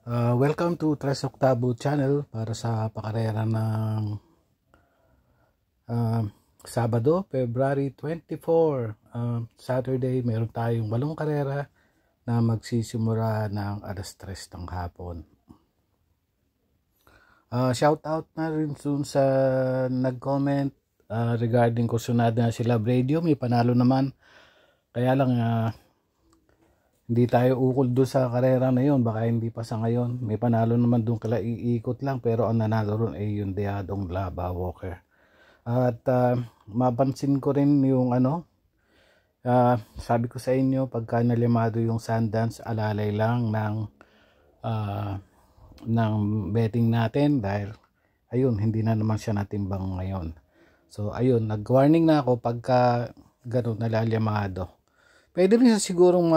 Welcome to Tres Octavo channel para sa pakarera ng uh, Sabado, February 24. Saturday, meron tayong 8 karera na magsisimula ng alas 3 ng hapon. Shout out na rin soon sa nag-comment regarding kursunada na sila Radio. May panalo naman. Kaya lang hindi tayo ukol doon sa karera na yun, baka hindi pa sa ngayon. May panalo naman doon kala iikot lang, pero ang nanalo ron ay yung Deadong Lava Walker. At mapansin ko rin yung sabi ko sa inyo, pagka nalimado yung Sundance, alalay lang ng betting natin dahil ayun, hindi na naman siya natimbang ngayon. So ayun, nag-warning na ako pagka ganun nalalimado. Pwede rin sigurong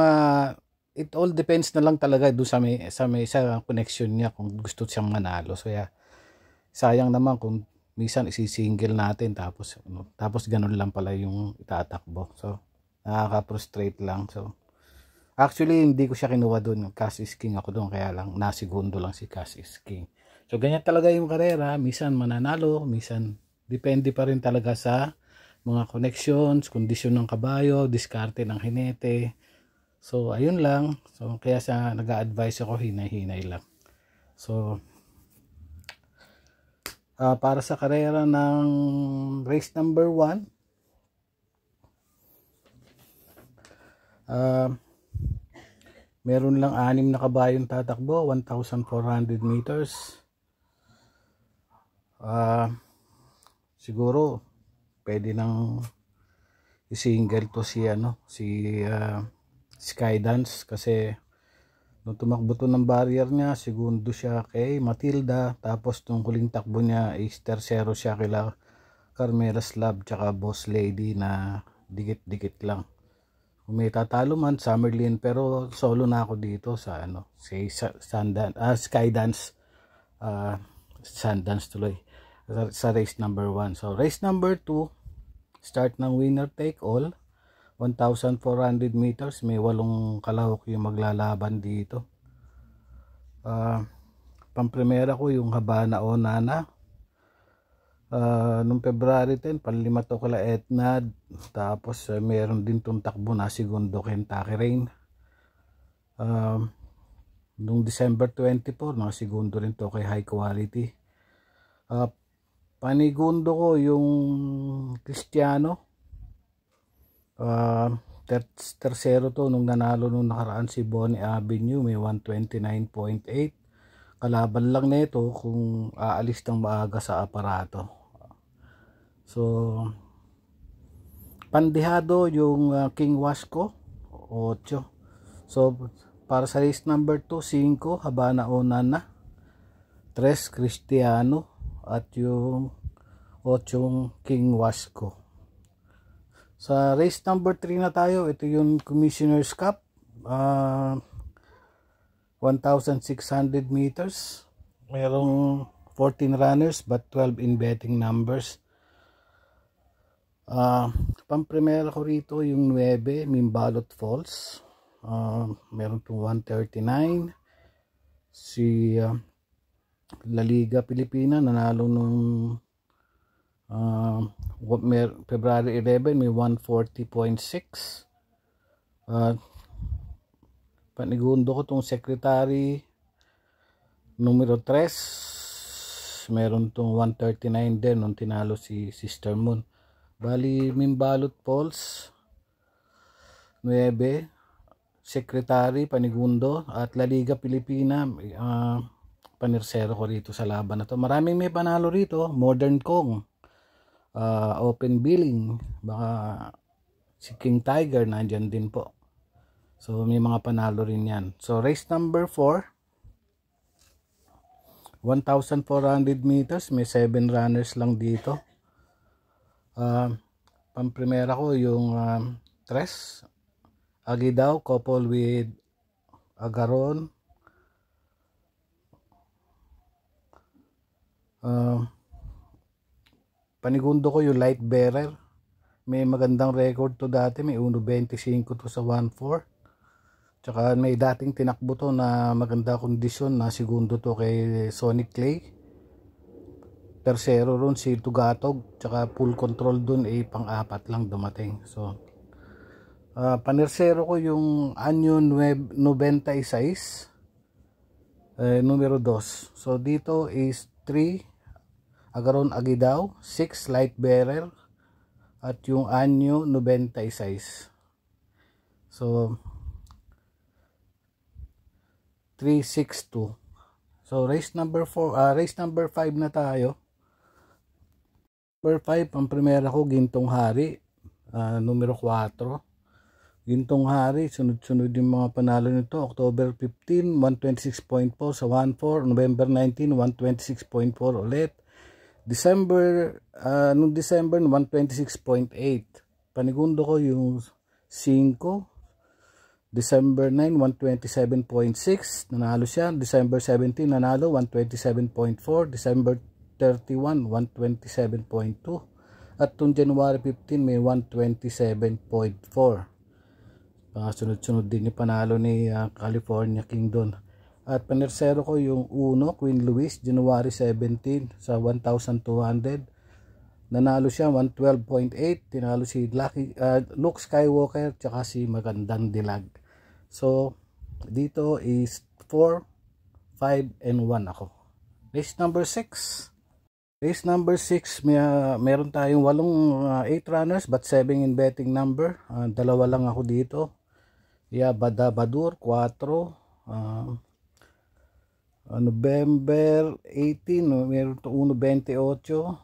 it all depends na lang talaga doon sa connection niya kung gusto siyang manalo. So sayang naman kung minsan isi-single natin tapos ganun lang pala yung itatakbo. So nakaka-frustrate lang. So actually hindi ko siya kinuha doon, cash is king ako doon, kaya lang nasigundo lang si cash is king. So ganyan talaga yung karera, minsan mananalo, minsan depende pa rin talaga sa mga connections, kondisyon ng kabayo, diskarte ng hinete. So ayun lang. So kaya sa nag-a-advise ako, hinay-hinay lang. So para sa karera ng race number 1, meron lang 6 na kabayong tatakbo, 1,400 meters. Siguro pwede nang i-single to si Skydance, kasi nung tumakbo to ng barrier niya, segundo siya kay Matilda, tapos nung huling takbo niya is tercero siya kila Carmela's Love tsaka Boss Lady na dikit-dikit lang. Kung may tatalo man, Summerlin, pero solo na ako dito sa Skydance, Sundance tuloy sa race number 1. So race number 2, start ng winner take all, 1,400 meters, may 8 kalahok yung maglalaban dito. Pamprimera ko yung Habana o Nana. Noong February 10, panlima to kala Etnad. Tapos meron din tong takbo na segundo Kentucky Rain. Noong December 24, mga segundo rin to kay High Quality. Panigundo ko yung Cristiano. Tercero to nung nanalo nung nakaraan si Bonnie Avenue, may 129.8. Kalaban lang nito kung aalis ng maaga sa aparato. So pandihado yung King Wasco 8. So para sa race number 2, 5 Habana o Nana, 3 Cristiano, at yung 8 King Wasco. Sa race number 3 na tayo. Ito yung Commissioner's Cup, 1,600 meters. Mayroong 14 runners but 12 in betting numbers. Pamprimera ko rito yung 9 Mimbalot Falls. Meron itong 139. Si La Liga Pilipina nanalo nung February 11, may 140.6. Panigundo ko itong Secretary numero 3, meron itong 139 din nung tinalo si Sister Moon. Bali Mimbalot Falls 9, Secretary panigundo, at La Liga Pilipina panirsero ko rito sa laban na to. Maraming may panalo rito. Modern Kong, Open Billing, baka si King Tiger nandyan din po. So may mga panalo rin yan. So race number 4, 1,400 meters, may 7 runners lang dito. Pamprimera ko yung 3 Aguidaw couple with Agaron. Panigundo ko yung Light Bearer. May magandang record to dati. May 1.25 to sa 1.4. Tsaka may dating tinakbo to na maganda kondisyon na segundo to kay Sonic Clay. Tercero ron si Tugatog, tsaka full control dun ay pang-apat lang dumating. So panersero ko yung Anyo 96 numero 2. So dito is 3 Agaron Aguidao, 6 Light Bearer at yung Anyo 96. So 362. So race number 4, race number 5 na tayo. Number 5, ang primera ko Gintong Hari, numero 4. Gintong Hari, sunod-sunod yung mga panalo nito. October 15, 126.4 sa 1-4. November 19, 126.4 ulit. December, nung December, 126.8. Panigundo ko yung 5. December 9, 127.6. Nanalo siya. December 17, nanalo, 127.4. December 31, 127.2. At itong January 15, may 127.4. Sunod-sunod din yung panalo ni California King doon. At panersero ko yung 1, Queen Louise, January 17 sa 1,200. Nanalo siya 112.8. Tinalo si Luke Skywalker tsaka si Magandang Dilag. So dito is 4, 5, and 1 ako. Race number 6. Race number 6, meron tayong 8 runners but 7 in betting number. Dalawa lang ako dito. Badabadur 4. November 18, meron to 1.28.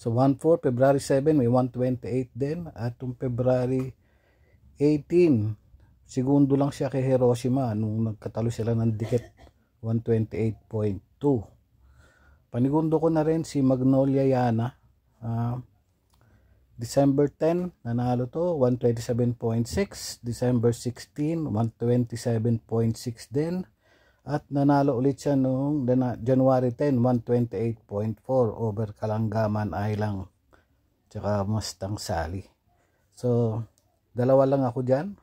So 1-4, February 7, may 128 din. At yung February 18, segundo lang siya kay Hiroshima nung nagkatalo sila ng dikit, 128.2. Panigundo ko na rin si Magnolia Yana. December 10, nanalo to, 127.6. December 16, 127.6 din. At nanalo ulit siya noong January 10, 128.4 over Kalanggaman Island tsaka Mustang Sally. So dalawa lang ako dyan,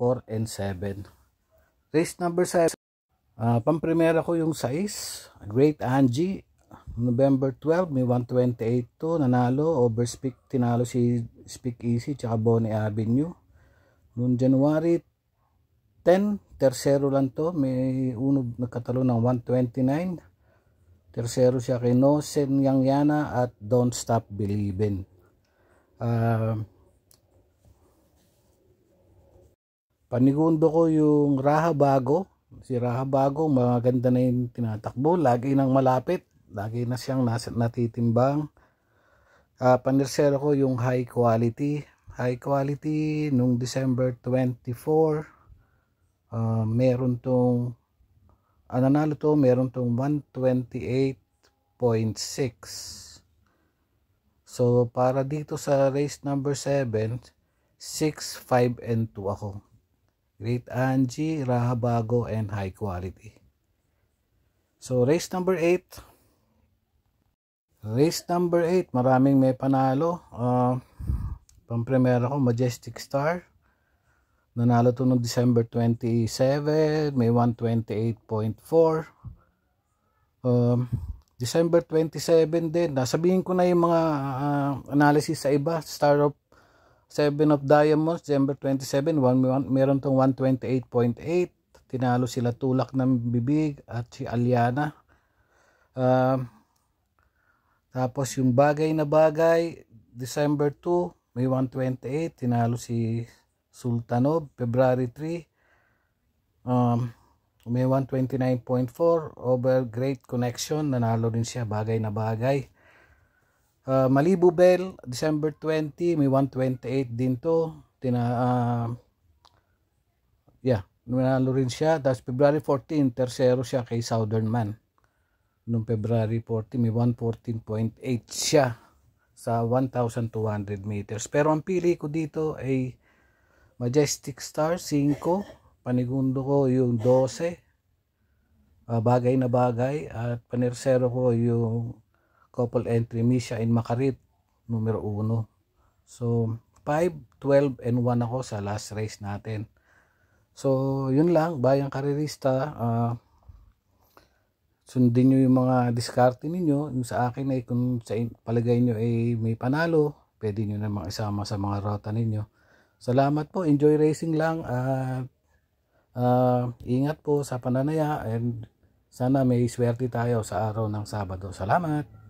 4 and 7. Race number 7, pamprimera ko yung 6, Great Angie, November 12, may 128 to. Nanalo over tinalo si Speak Easy tsaka Bonnie Avenue. Noong January 10, tersero lang to, may nagkatalo ng 129. Tersero siya kay Nosen Yang Yana at Don't Stop Believin'. Panigundo ko yung Raha Bago. Si Raha Bago, maganda na yung tinatakbo, lagi nang malapit, lagi na siyang natitimbang. Panersero ko yung High Quality. High Quality nung December 24. Meron tong nanalo to, meron tong 128.6. So para dito sa race number 7, 6, 5, and 2 ako. Great Angie, Raha Bago, and High Quality. So race number 8. Race number 8, maraming may panalo. Pampremera ko Majestic Star. Nanalo to noong December 27, may 128.4. December 27 din, nasabihin ko na yung mga analysis sa iba. Star of 7 of Diamonds, December 27, meron tong 128.8. Tinalo sila Tulak ng Bibig at si Aliana. Tapos yung Bagay na Bagay, December 2, may 128. Tinalo si Sultanov. February 3, may 129.4 over Great Connection. Nanalo rin siya, Bagay na Bagay. Malibu Bell, December 20, may 128 din to. Nanalo rin siya. Tapos February 14, tersero siya kay Southern Man. Noong February 14, may 114.8 siya sa 1,200 meters. Pero ang pili ko dito ay Majestic Star 5, panigundo ko yung 12, Bagay na Bagay, at panersero ko yung couple entry Misha in Makarit numero 1. So 5, 12, and 1 ako sa last race natin. So, yun lang, bayang karerista. Sundin nyo yung mga diskarte ninyo. Yung sa akin ay kung sa palagay nyo ay may panalo, pwede nyo namang isama sa mga rota ninyo. Salamat po, enjoy racing lang at ingat po sa pananaya and sana may swerte tayo sa araw ng Sabado. Salamat!